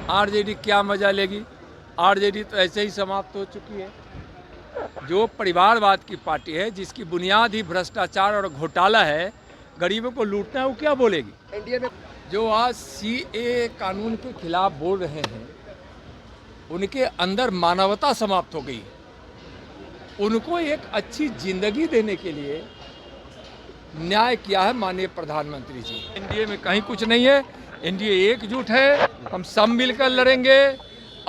RJD क्या मजा लेगी। आरजेडी तो ऐसे ही समाप्त हो चुकी है। जो परिवारवाद की पार्टी है, जिसकी बुनियाद ही भ्रष्टाचार और घोटाला है, गरीबों को लूटना है, वो क्या बोलेगी। एनडीए में जो आज सीए कानून के खिलाफ बोल रहे हैं, उनके अंदर मानवता समाप्त हो गई। उनको एक अच्छी जिंदगी देने के लिए न्याय किया है माननीय प्रधानमंत्री जी। एनडीए में कहीं कुछ नहीं है। एनडीए एकजुट है, हम सब मिलकर लड़ेंगे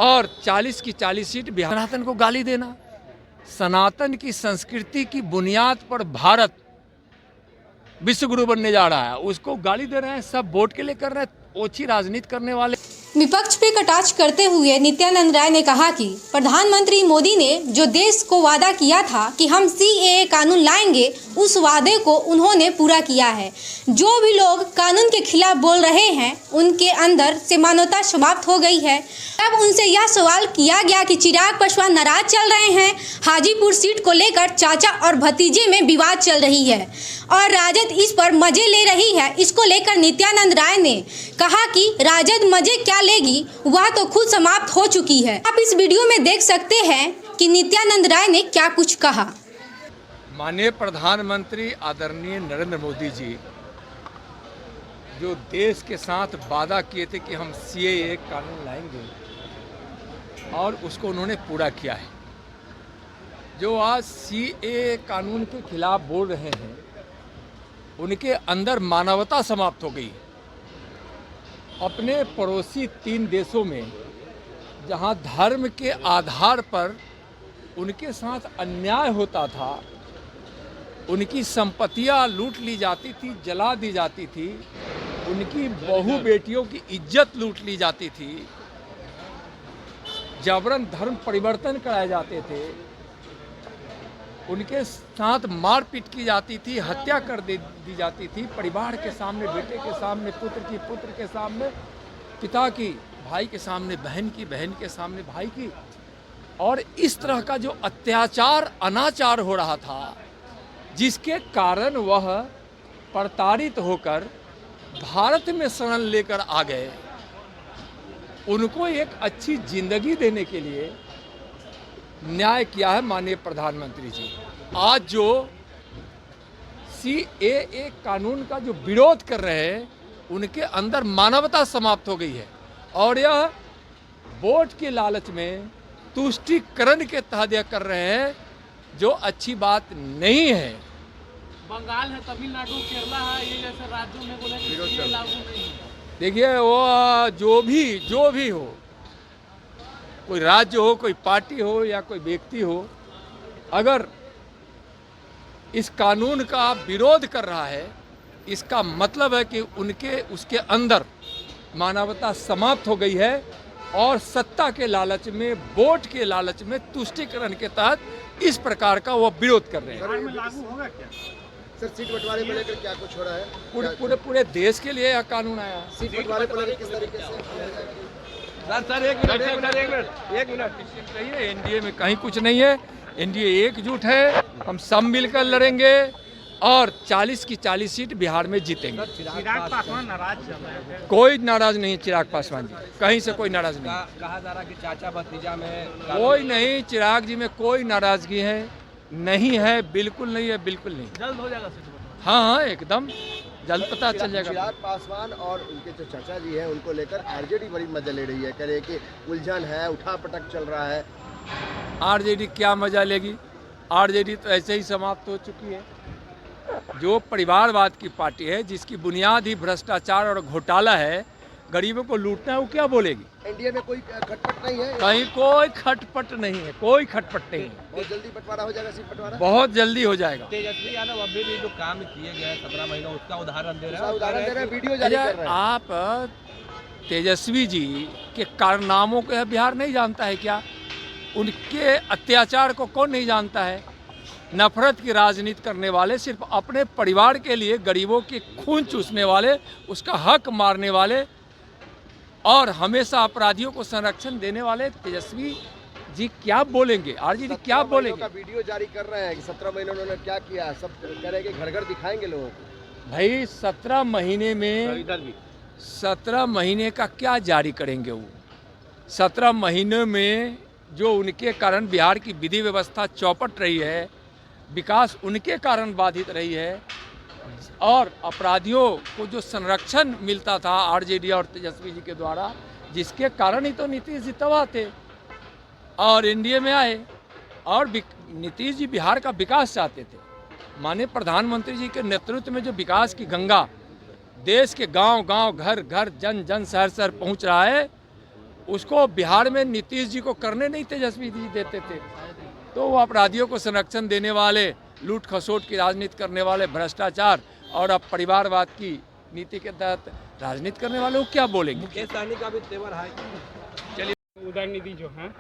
और 40 की 40 सीट बिहार। सनातन को गाली देना, सनातन की संस्कृति की बुनियाद पर भारत विश्वगुरु बनने जा रहा है, उसको गाली दे रहे हैं। सब वोट के लिए कर रहे हैं, ओछी राजनीति करने वाले। विपक्ष पे कटाक्ष करते हुए नित्यानंद राय ने कहा कि प्रधानमंत्री मोदी ने जो देश को वादा किया था कि हम सीएए कानून लाएंगे, उस वादे को उन्होंने पूरा किया है। जो भी लोग कानून के खिलाफ बोल रहे हैं, उनके अंदर से मानवता समाप्त हो गई है। अब उनसे यह सवाल किया गया कि चिराग पासवान नाराज चल रहे हैं। हाजीपुर सीट को लेकर चाचा और भतीजे में विवाद चल रही है और राजद इस पर मजे ले रही है। इसको लेकर नित्यानंद राय ने कहा कि राजद मजे क्या लेगी, वह तो खुद समाप्त हो चुकी है। आप इस वीडियो में देख सकते हैं कि नित्यानंद राय ने क्या कुछ कहा। माननीय प्रधानमंत्री आदरणीय नरेंद्र मोदी जी जो देश के साथ वादा किए थे कि हम सीएए कानून लाएंगे, और उसको उन्होंने पूरा किया है। जो आज सीएए कानून के खिलाफ बोल रहे हैं, उनके अंदर मानवता समाप्त हो गई। अपने पड़ोसी 3 देशों में जहां धर्म के आधार पर उनके साथ अन्याय होता था, उनकी संपत्तियां लूट ली जाती थी, जला दी जाती थी, उनकी बहू बेटियों की इज्जत लूट ली जाती थी, जबरन धर्म परिवर्तन कराए जाते थे, उनके साथ मारपीट की जाती थी, हत्या कर दी जाती थी, परिवार के सामने, बेटे के सामने, पुत्र के सामने, पिता की, भाई के सामने बहन की, बहन के सामने भाई की। और इस तरह का जो अत्याचार, अनाचार हो रहा था, जिसके कारण वह प्रताड़ित होकर भारत में शरण लेकर आ गए। उनको एक अच्छी जिंदगी देने के लिए न्याय किया है माननीय प्रधानमंत्री जी। आज जो सीएए कानून का जो विरोध कर रहे हैं, उनके अंदर मानवता समाप्त हो गई है और यह वोट के लालच में, तुष्टीकरण के तहत यह कर रहे हैं, जो अच्छी बात नहीं है। बंगाल है, तमिलनाडु, केरला है, ये जैसे राज्यों में बोले कि ये लागू नहीं है। देखिए, वो जो भी हो, कोई राज्य हो, कोई पार्टी हो या कोई व्यक्ति हो, अगर इस कानून का विरोध कर रहा है, इसका मतलब है कि उसके अंदर मानवता समाप्त हो गई है और सत्ता के लालच में, वोट के लालच में, तुष्टीकरण के तहत इस प्रकार का वो विरोध कर रहे हैं। में लागू होगा क्या? सर, सीट बंटवारे को लेकर क्या कुछ हो रहा है? पूरे देश के लिए यह कानून आया। सीट बंटवारे को लेकर किस तरीके से? सर एक मिनट कहिए। एनडीए में कहीं कुछ नहीं है। एनडीए एकजुट है, हम सब मिलकर लड़ेंगे और 40 की 40 सीट बिहार में जीतेंगे। चिराग पासवान नाराज चल रहे हैं। कोई नाराज नहीं है चिराग पासवान जी, कहीं से कोई नाराज नहीं। कहा जा रहा कि चाचा भतीजा में कोई नहीं, चिराग जी में कोई नाराजगी है नहीं है, बिल्कुल नहीं है, बिल्कुल नहीं। जल्द हो जाएगा सीट बंटवारा। हाँ, एकदम जल्द पता चल जाएगा। चिराग पासवान और उनके जो चाचा जी हैं, उनको लेकर आरजेडी बड़ी मजा ले रही है। कह रहे हैं कि उलझन है, उठापटक चल रहा है। आरजेडी क्या मजा लेगी। आरजेडी तो ऐसे ही समाप्त हो चुकी है। जो परिवारवाद की पार्टी है, जिसकी बुनियाद ही भ्रष्टाचार और घोटाला है, गरीबों को लूटना है, वो क्या बोलेगी। एनडीए में कोई खटपट नहीं है? कहीं कोई खटपट नहीं है, कोई खटपट नहीं है। बहुत जल्दी बंटवारा हो जाएगा, सीट बंटवारा बहुत जल्दी हो जाएगा। तेजस्वी यादव अभी भी जो काम किए गए 17 महीनों, उसका उदाहरण दे रहे हैं। उदाहरण दे रहे हैं, वीडियो जारी कर रहे हैं। आप तेजस्वी जी के कारनामों को बिहार नहीं जानता है क्या? उनके अत्याचार को कौन नहीं जानता है? नफरत की राजनीति करने वाले, सिर्फ अपने परिवार के लिए गरीबों के खून चूसने वाले, उसका हक मारने वाले और हमेशा अपराधियों को संरक्षण देने वाले तेजस्वी जी क्या बोलेंगे। आरजेडी क्या बोलेंगे? वीडियो जारी कर रहे हैं कि 17 महीनों उन्होंने क्या किया, सब कह रहे हैं कि घर घर दिखाएंगे लोगों को। भाई 17 महीने में 17 महीने का क्या जारी करेंगे वो? 17 महीनों में जो उनके कारण बिहार की विधि व्यवस्था चौपट रही है, विकास उनके कारण बाधित रही है, और अपराधियों को जो संरक्षण मिलता था आरजेडी और तेजस्वी जी के द्वारा, जिसके कारण ही तो नीतीश जी तबाह थे और एनडीए में आए। और नीतीश जी बिहार का विकास चाहते थे। माननीय प्रधानमंत्री जी के नेतृत्व में जो विकास की गंगा देश के गांव गांव, घर घर, जन जन, शहर शहर पहुंच रहा है, उसको बिहार में नीतीश जी को करने नहीं तेजस्वी जी देते थे। तो वो अपराधियों को संरक्षण देने वाले, लूट खसोट की राजनीति करने वाले, भ्रष्टाचार और अब परिवारवाद की नीति के तहत राजनीति करने वाले को क्या बोलेंगे। मुकेश सहनी का भी तेवर है। उदयनिधि जो हैं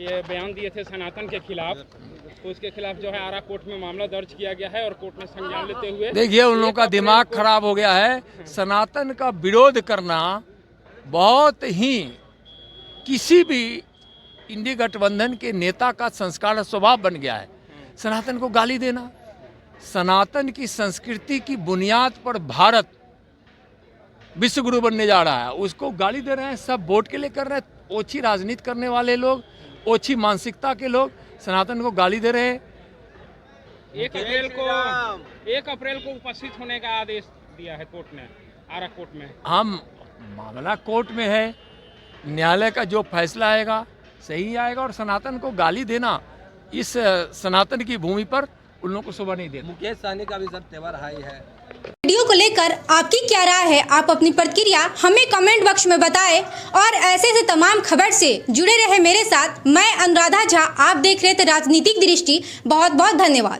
ये बयान दिए थे सनातन के खिलाफ, तो उसके खिलाफ जो है आरा कोर्ट में मामला दर्ज किया गया है और कोर्ट में संज्ञान लेते हुए देखिए उन लोगों का दिमाग खराब हो गया है। सनातन का विरोध करना बहुत ही किसी भी इंडी गठबंधन के नेता का संस्कार और स्वभाव बन गया है। सनातन को गाली देना, सनातन की संस्कृति की बुनियाद पर भारत विश्वगुरु बनने जा रहा है, उसको गाली दे रहे हैं। सब वोट के लिए कर रहे हैं। ओछी राजनीति करने वाले लोग, ओछी मानसिकता के लोग सनातन को गाली दे रहे हैं। 1 अप्रैल को उपस्थित होने का आदेश दिया है कोर्ट ने, आरा कोर्ट में। हम मामला कोर्ट में है, न्यायालय का जो फैसला आएगा सही आएगा। और सनातन को गाली देना इस सनातन की भूमि पर उन लोगों को शोभा नहीं देता। मुकेश सहनी का भी सर तेवर हाई है। वीडियो को लेकर आपकी क्या राय है? आप अपनी प्रतिक्रिया हमें कमेंट बॉक्स में बताएं और ऐसे तमाम खबर से जुड़े रहे मेरे साथ। मैं अनुराधा झा, आप देख रहे थे राजनीतिक दृष्टि। बहुत बहुत धन्यवाद।